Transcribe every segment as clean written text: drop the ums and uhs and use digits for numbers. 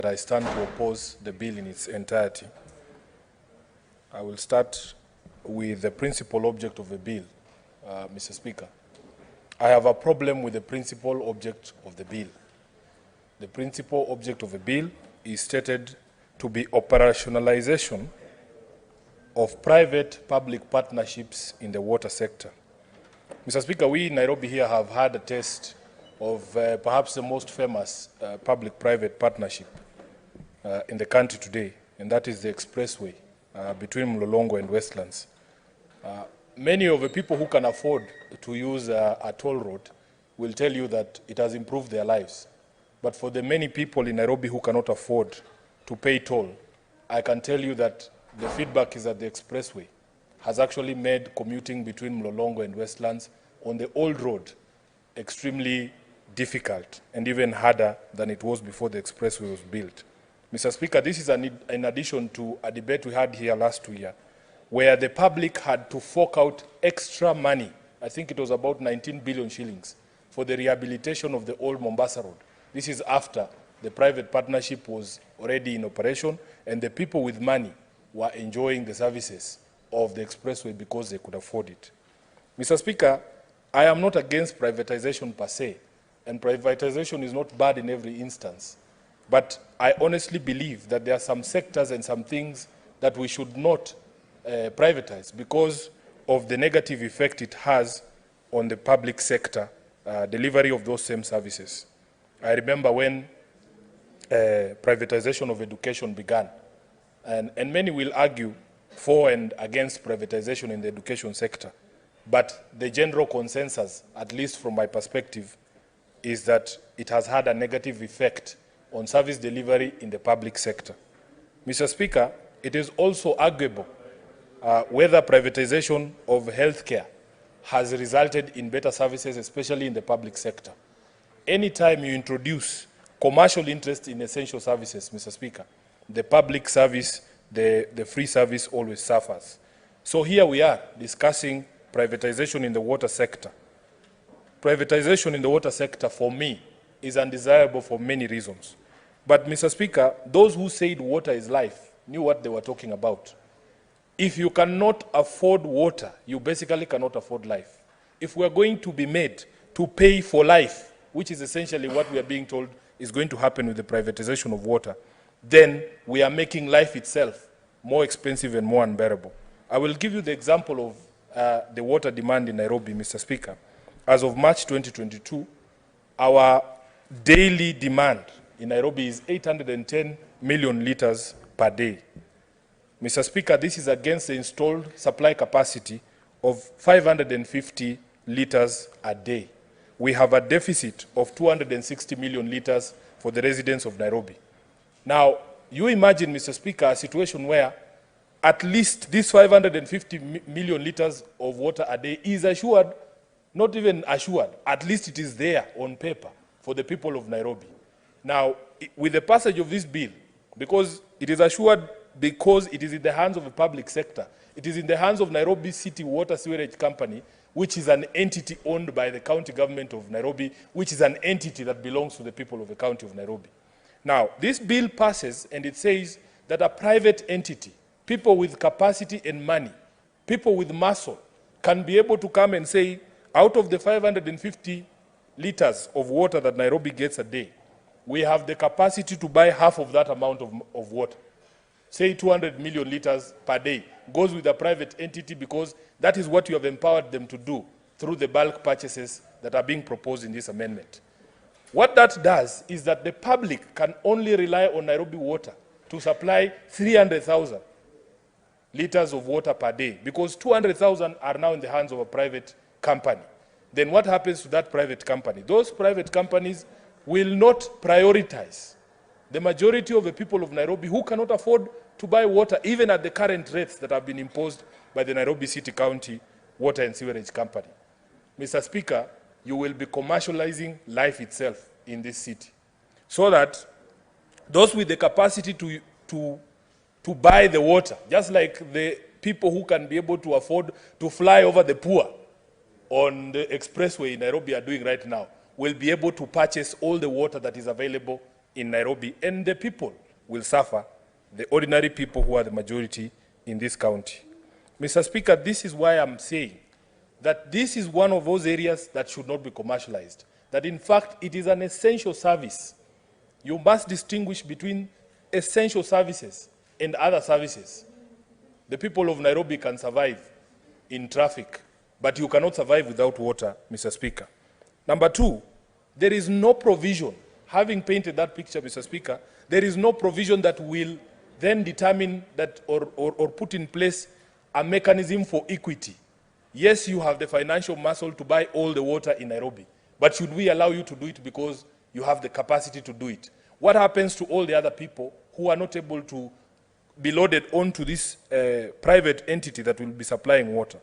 I stand to oppose the bill in its entirety. I will start with the principal object of the bill, Mr. Speaker. I have a problem with the principal object of the bill. The principal object of the bill is stated to be operationalization of private-public partnerships in the water sector. Mr. Speaker, we in Nairobi here have had a taste of perhaps the most famous public-private partnership in the country today, and that is the expressway between Mlolongo and Westlands. Many of the people who can afford to use a toll road will tell you that it has improved their lives. But for the many people in Nairobi who cannot afford to pay toll, I can tell you that the feedback is that the expressway has actually made commuting between Mlolongo and Westlands on the old road extremely difficult and even harder than it was before the expressway was built. Mr. Speaker, this is in addition to a debate we had here last year where the public had to fork out extra money. I think it was about 19 billion shillings for the rehabilitation of the old Mombasa Road. This is after the private partnership was already in operation and the people with money were enjoying the services of the expressway because they could afford it. Mr. Speaker, I am not against privatization per se, and privatization is not bad in every instance. But I honestly believe that there are some sectors and some things that we should not privatize because of the negative effect it has on the public sector delivery of those same services. I remember when privatization of education began, and many will argue for and against privatization in the education sector. But the general consensus, at least from my perspective, is that it has had a negative effect on service delivery in the public sector. Mr. Speaker, it is also arguable whether privatization of healthcare has resulted in better services, especially in the public sector. Anytime you introduce commercial interest in essential services, Mr. Speaker, the public service, the free service always suffers. So here we are discussing privatization in the water sector. Privatization in the water sector, for me, is undesirable for many reasons. But, Mr. Speaker, those who said water is life knew what they were talking about. If you cannot afford water, you basically cannot afford life. If we are going to be made to pay for life, which is essentially what we are being told is going to happen with the privatization of water, then we are making life itself more expensive and more unbearable. I will give you the example of the water demand in Nairobi, Mr. Speaker. As of March 2022, our daily demand in Nairobi is 810 million liters per day. Mr. Speaker, this is against the installed supply capacity of 550 liters a day. We have a deficit of 260 million liters for the residents of Nairobi. Now, you imagine, Mr. Speaker, a situation where at least this 550 million liters of water a day is assured, not even assured, at least it is there on paper for the people of Nairobi. Now, with the passage of this bill, because it is assured because it is in the hands of the public sector, it is in the hands of Nairobi City Water Sewerage Company, which is an entity owned by the county government of Nairobi, which is an entity that belongs to the people of the county of Nairobi. Now, this bill passes and it says that a private entity, people with capacity and money, people with muscle, can be able to come and say, out of the 550 liters of water that Nairobi gets a day, we have the capacity to buy half of that amount of water. Say 200 million liters per day goes with a private entity because that is what you have empowered them to do through the bulk purchases that are being proposed in this amendment. What that does is that the public can only rely on Nairobi Water to supply 300,000 liters of water per day because 200,000 are now in the hands of a private company. Then what happens to that private company? Those private companies will not prioritize the majority of the people of Nairobi who cannot afford to buy water, even at the current rates that have been imposed by the Nairobi City County Water and Sewerage Company. Mr. Speaker, you will be commercializing life itself in this city so that those with the capacity to buy the water, just like the people who can be able to afford to fly over the poor on the expressway in Nairobi are doing right now, will be able to purchase all the water that is available in Nairobi, and the people will suffer, the ordinary people who are the majority in this county. Mr. Speaker, this is why I'm saying that this is one of those areas that should not be commercialized, that in fact it is an essential service. You must distinguish between essential services and other services. The people of Nairobi can survive in traffic, but you cannot survive without water, Mr. Speaker. Number two, there is no provision, having painted that picture, Mr. Speaker, there is no provision that will then determine that or put in place a mechanism for equity. Yes, you have the financial muscle to buy all the water in Nairobi, but should we allow you to do it because you have the capacity to do it? What happens to all the other people who are not able to be loaded onto this private entity that will be supplying water?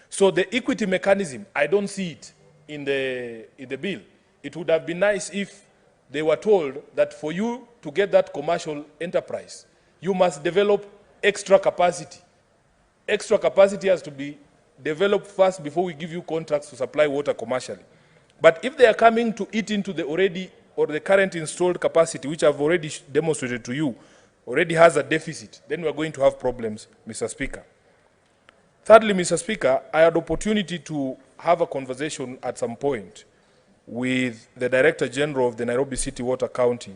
So the equity mechanism, I don't see it in the bill. It would have been nice if they were told that for you to get that commercial enterprise, you must develop extra capacity. Extra capacity has to be developed first before we give you contracts to supply water commercially. But if they are coming to eat into the already or the current installed capacity, which I've already demonstrated to you, already has a deficit, then we're going to have problems, Mr. Speaker. Thirdly, Mr. Speaker, I had opportunity to have a conversation at some point with the Director General of the Nairobi City Water County,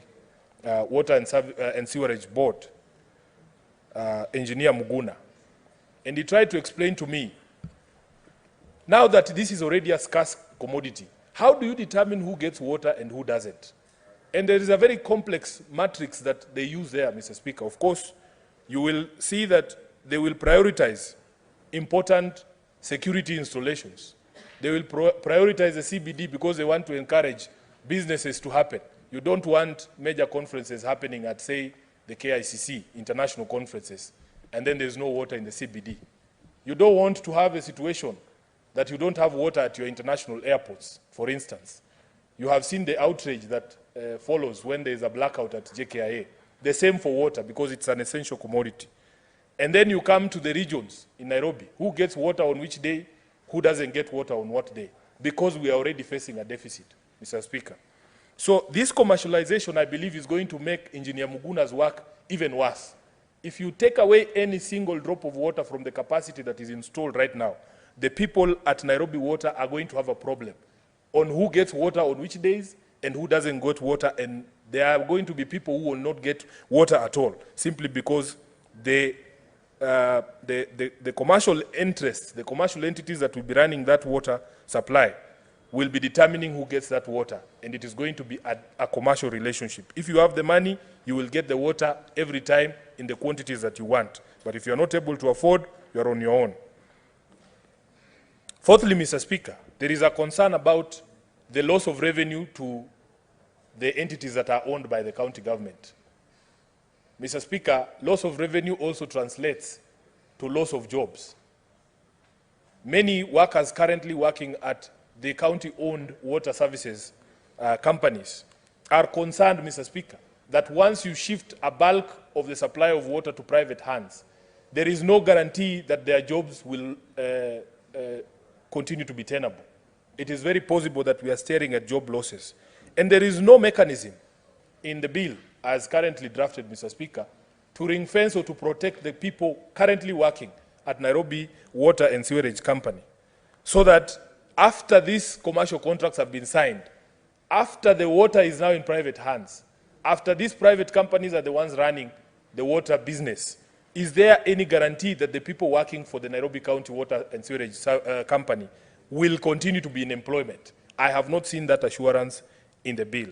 Water and Sewerage Board, Engineer Muguna. And he tried to explain to me, now that this is already a scarce commodity, how do you determine who gets water and who doesn't? And there is a very complex matrix that they use there, Mr. Speaker. Of course, you will see that they will prioritize important security installations. They will prioritize the CBD because they want to encourage businesses to happen. You don't want major conferences happening at, say, the KICC, international conferences, and then there's no water in the CBD. You don't want to have a situation that you don't have water at your international airports, for instance. You have seen the outrage that follows when there is a blackout at JKIA. The same for water because it's an essential commodity. And then you come to the regions in Nairobi. Who gets water on which day? Who doesn't get water on what day? Because we are already facing a deficit, Mr. Speaker. So this commercialization, I believe, is going to make Engineer Muguna's work even worse. If you take away any single drop of water from the capacity that is installed right now, the people at Nairobi Water are going to have a problem on who gets water on which days and who doesn't get water, and there are going to be people who will not get water at all, simply because the commercial interests, the commercial entities that will be running that water supply will be determining who gets that water, and it is going to be a commercial relationship. If you have the money, you will get the water every time in the quantities that you want. But if you are not able to afford, you are on your own. Fourthly, Mr. Speaker, there is a concern about the loss of revenue to the entities that are owned by the county government. Mr. Speaker, loss of revenue also translates to loss of jobs. Many workers currently working at the county-owned water services companies are concerned, Mr. Speaker, that once you shift a bulk of the supply of water to private hands, there is no guarantee that their jobs will continue to be tenable. It is very possible that we are staring at job losses. And there is no mechanism in the bill, as currently drafted, Mr. Speaker, to ring fence or to protect the people currently working at Nairobi Water and Sewerage Company, so that after these commercial contracts have been signed, after the water is now in private hands, after these private companies are the ones running the water business, is there any guarantee that the people working for the Nairobi County Water and Sewerage Company will continue to be in employment? I have not seen that assurance in the bill.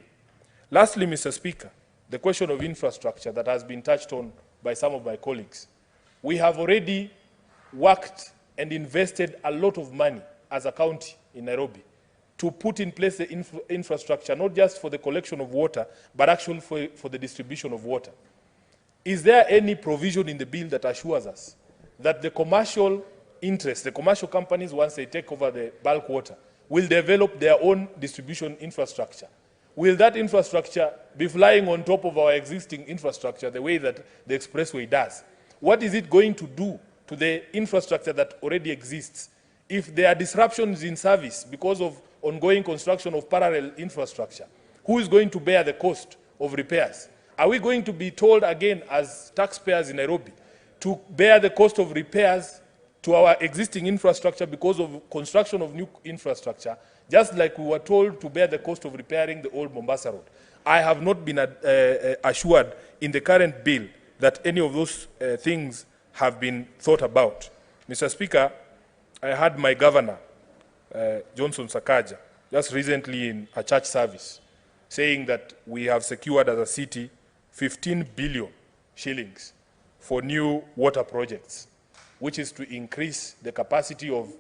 Lastly, Mr. Speaker, the question of infrastructure that has been touched on by some of my colleagues. We have already worked and invested a lot of money as a county in Nairobi to put in place the infrastructure, not just for the collection of water, but actually for the distribution of water. Is there any provision in the bill that assures us that the commercial interests, the commercial companies, once they take over the bulk water, will develop their own distribution infrastructure? Will that infrastructure be flying on top of our existing infrastructure the way that the expressway does? What is it going to do to the infrastructure that already exists? If there are disruptions in service because of ongoing construction of parallel infrastructure, who is going to bear the cost of repairs? Are we going to be told again as taxpayers in Nairobi to bear the cost of repairs to our existing infrastructure because of construction of new infrastructure, just like we were told to bear the cost of repairing the old Mombasa Road? I have not been assured in the current bill that any of those things have been thought about. Mr. Speaker, I had my governor, Johnson Sakaja, just recently in a church service, saying that we have secured as a city 15 billion shillings for new water projects, which is to increase the capacity of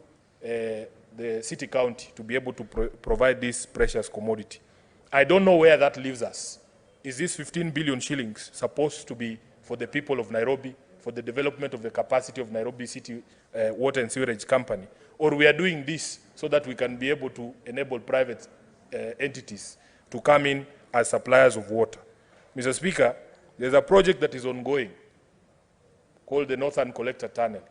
the city county to be able to provide this precious commodity. I don't know where that leaves us. Is this 15 billion shillings supposed to be for the people of Nairobi, for the development of the capacity of Nairobi City Water and Sewerage Company, or we are doing this so that we can be able to enable private entities to come in as suppliers of water? Mr. Speaker, there's a project that is ongoing called the Northern Collector Tunnel.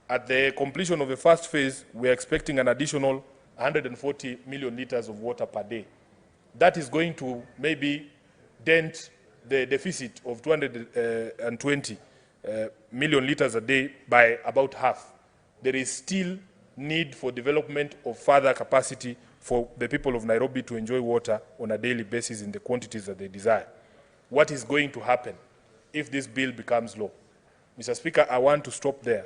At the completion of the first phase, we are expecting an additional 140 million liters of water per day. That is going to maybe dent the deficit of 220 million liters a day by about half. There is still need for development of further capacity for the people of Nairobi to enjoy water on a daily basis in the quantities that they desire. What is going to happen if this bill becomes law? Mr. Speaker, I want to stop there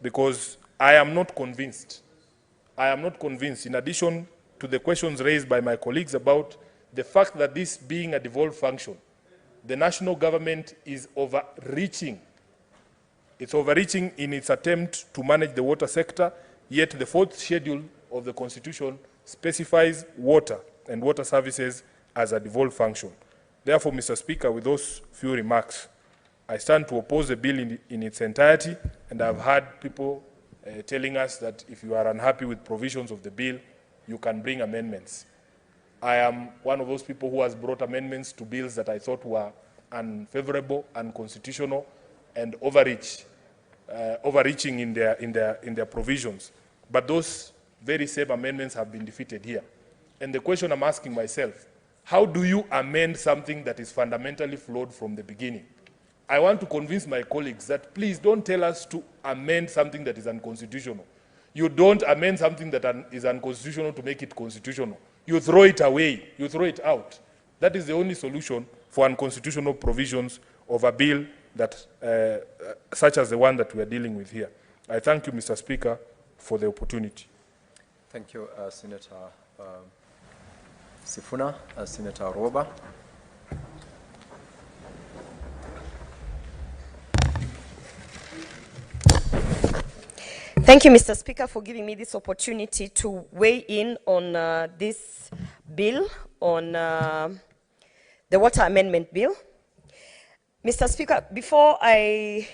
because I am not convinced. I am not convinced, in addition to the questions raised by my colleagues about the fact that this being a devolved function, the national government is overreaching. It's overreaching in its attempt to manage the water sector, yet the fourth schedule of the Constitution specifies water and water services as a devolved function. Therefore, Mr. Speaker, with those few remarks, I stand to oppose the bill in its entirety, and I've heard people telling us that if you are unhappy with provisions of the bill, you can bring amendments. I am one of those people who has brought amendments to bills that I thought were unfavorable, unconstitutional, and overreaching in their provisions. But those very same amendments have been defeated here. And the question I'm asking myself, how do you amend something that is fundamentally flawed from the beginning? I want to convince my colleagues that please don't tell us to amend something that is unconstitutional. You don't amend something that is unconstitutional to make it constitutional. You throw it away, you throw it out. That is the only solution for unconstitutional provisions of a bill that, such as the one that we are dealing with here. I thank you, Mr. Speaker, for the opportunity. Thank you, Senator Sifuna. Senator Roba. Thank you, Mr. Speaker, for giving me this opportunity to weigh in on this bill, on the Water Amendment Bill. Mr. Speaker, before I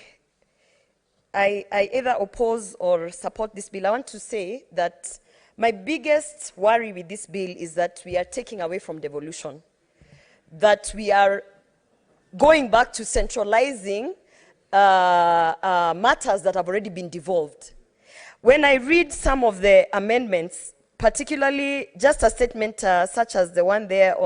either oppose or support this bill, I want to say that my biggest worry with this bill is that we are taking away from devolution, that we are going back to centralizing matters that have already been devolved. When I read some of the amendments, particularly just a statement such as the one there on